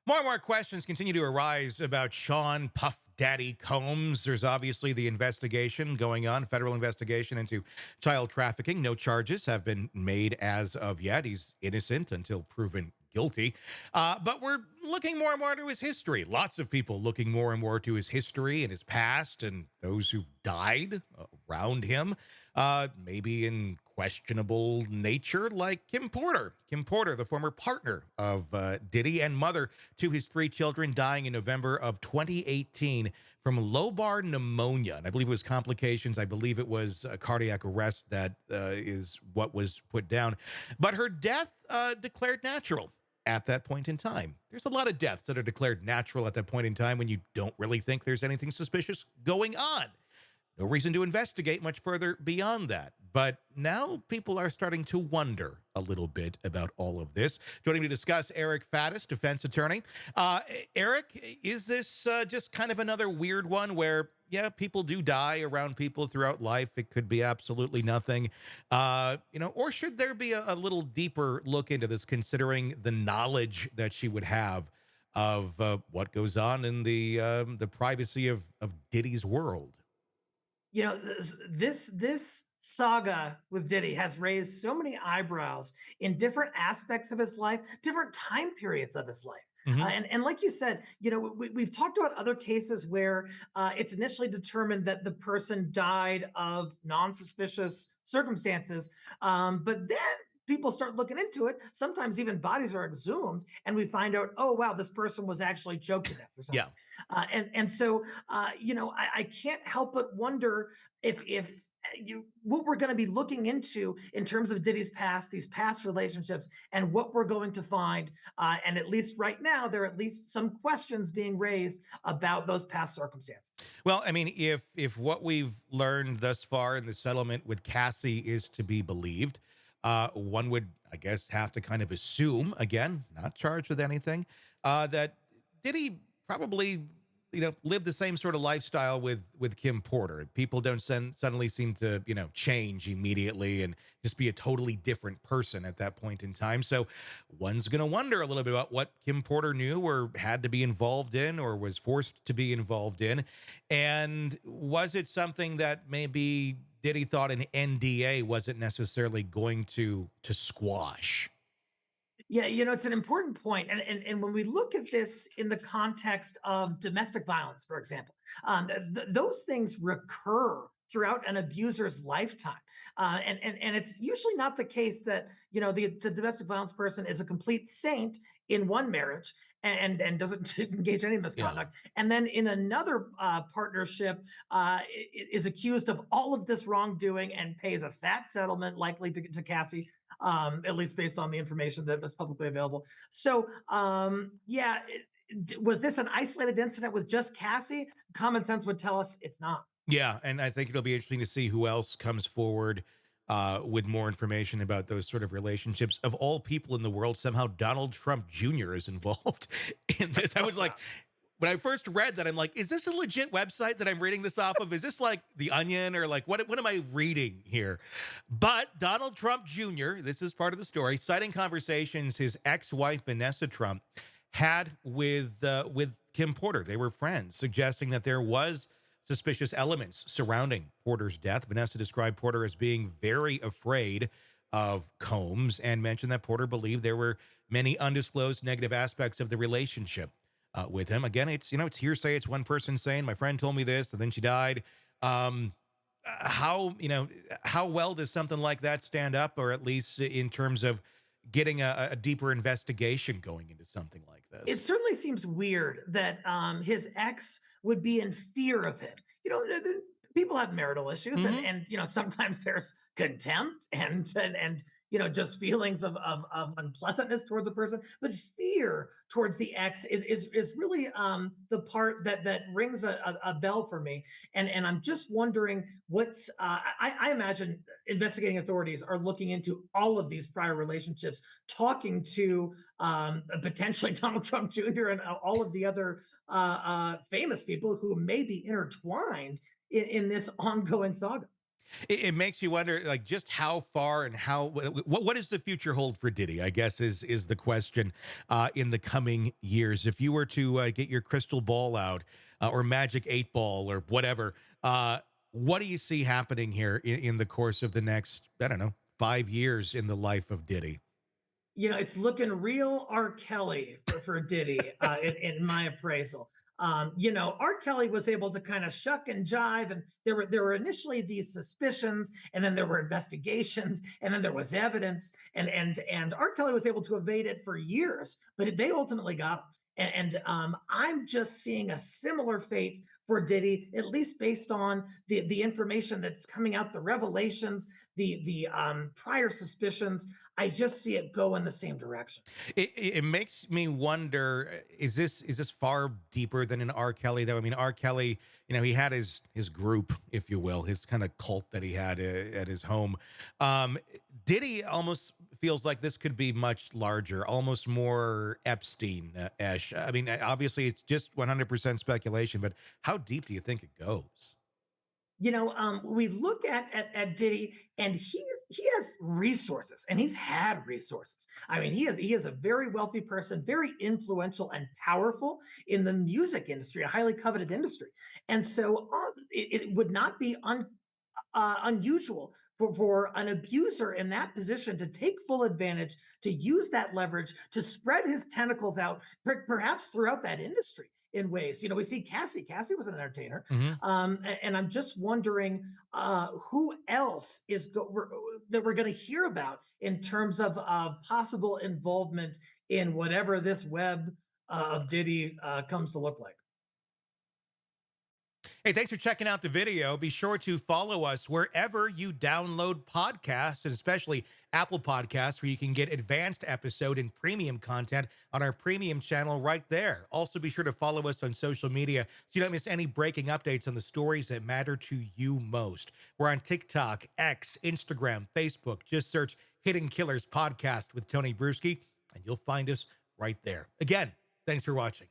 More and more questions continue to arise about Sean Puff Daddy Combs. There's obviously the investigation going on, federal investigation into child trafficking. No charges have been made as of yet. He's innocent until proven guilty. But we're looking more and more to his history. Lots of people looking more and more to his history and his past and those who've died around him, maybe in questionable nature, like Kim Porter. Kim Porter, the former partner of Diddy and mother to his three children, dying in November of 2018 from lobar pneumonia. And I believe it was complications. I believe it was a cardiac arrest that is what was put down. But her death declared natural at that point in time. There's a lot of deaths that are declared natural at that point in time when you don't really think there's anything suspicious going on. No reason to investigate much further beyond that. But now people are starting to wonder a little bit about all of this. Joining me to discuss, Eric Faddis, defense attorney. Eric, is this just kind of another weird one where, yeah, people do die around people throughout life? It could be absolutely nothing, or should there be a little deeper look into this, considering the knowledge that she would have of what goes on in the privacy of Diddy's world? This saga with Diddy has raised so many eyebrows in different aspects of his life, different time periods of his life. Hmm. And like you said, we've talked about other cases where it's initially determined that the person died of non-suspicious circumstances, but then people start looking into it. Sometimes even bodies are exhumed, and we find out, oh wow, this person was actually choked to death or something. Yeah. I can't help but wonder if you what we're going to be looking into in terms of Diddy's past, these past relationships, and what we're going to find. And at least right now, there are at least some questions being raised about those past circumstances. Well, I mean, if what we've learned thus far in the settlement with Cassie is to be believed, one would, I guess, have to kind of assume, again, not charged with anything, that Diddy probably, lived the same sort of lifestyle with Kim Porter. People don't suddenly seem to, change immediately and just be a totally different person at that point in time. So one's going to wonder a little bit about what Kim Porter knew or had to be involved in or was forced to be involved in. And was it something that maybe Diddy thought an NDA wasn't necessarily going to squash? Yeah, it's an important point. And when we look at this in the context of domestic violence, for example, those things recur throughout an abuser's lifetime. And it's usually not the case that, the domestic violence person is a complete saint in one marriage and doesn't engage in any Yeah. misconduct. And then in another partnership, is accused of all of this wrongdoing and pays a fat settlement, likely to Cassie, at least based on the information that was publicly available. So, yeah, was this an isolated incident with just Cassie? Common sense would tell us it's not. Yeah, and I think it'll be interesting to see who else comes forward with more information about those sort of relationships. Of all people in the world, somehow Donald Trump Jr. is involved in this. I was like, when I first read that, I'm like, is this a legit website that I'm reading this off of? Is this like The Onion or like what am I reading here? But Donald Trump Jr., this is part of the story, citing conversations his ex-wife Vanessa Trump had with Kim Porter. They were friends, suggesting that there was suspicious elements surrounding Porter's death. Vanessa described Porter as being very afraid of Combs and mentioned that Porter believed there were many undisclosed negative aspects of the relationship with him. Again, it's hearsay. It's one person saying, "My friend told me this, and then she died." Um, how well does something like that stand up, or at least in terms of getting a deeper investigation going into something like It this? certainly seems weird that his ex would be in fear of him. People have marital issues, and Hmm. sometimes there's contempt and just feelings of unpleasantness towards a person. But fear towards the ex is really the part that rings a bell for me. And I'm just wondering what's I imagine investigating authorities are looking into all of these prior relationships, talking to potentially Donald Trump Jr. and all of the other famous people who may be intertwined in this ongoing saga. It makes you wonder, like, just how far and how what does the future hold for Diddy? I guess is the question in the coming years. If you were to get your crystal ball out or magic 8 ball or whatever, what do you see happening here in the course of the next, I don't know, 5 years in the life of Diddy? It's looking real R. Kelly for Diddy in my appraisal. R. Kelly was able to kind of shuck and jive, and there were initially these suspicions, and then there were investigations, and then there was evidence, and R. Kelly was able to evade it for years, but they ultimately got him. And I'm just seeing a similar fate for Diddy, at least based on the information that's coming out, the revelations, the prior suspicions. I just see it go in the same direction. It makes me wonder, is this far deeper than an R. Kelly though? I mean, R. Kelly, he had his group, if you will, his kind of cult that he had at his home. Um, Diddy almost feels like this could be much larger, almost more Epstein-ish. I mean, obviously it's just 100% speculation, but how deep do you think it goes? We look at Diddy, and he has resources, and he's had resources. I mean, he is a very wealthy person, very influential and powerful in the music industry, a highly coveted industry. And so it would not be unusual for an abuser in that position to take full advantage, to use that leverage to spread his tentacles out, perhaps throughout that industry in ways. We see Cassie. Cassie was an entertainer, Mhm. and I'm just wondering who else that we're going to hear about in terms of possible involvement in whatever this web of Diddy comes to look like. Hey, thanks for checking out the video. Be sure to follow us wherever you download podcasts, and especially Apple Podcasts, where you can get advanced episode and premium content on our premium channel right there. Also, be sure to follow us on social media so you don't miss any breaking updates on the stories that matter to you most. We're on TikTok, X, Instagram, Facebook. Just search Hidden Killers Podcast with Tony Bruschi, and you'll find us right there. Again, thanks for watching.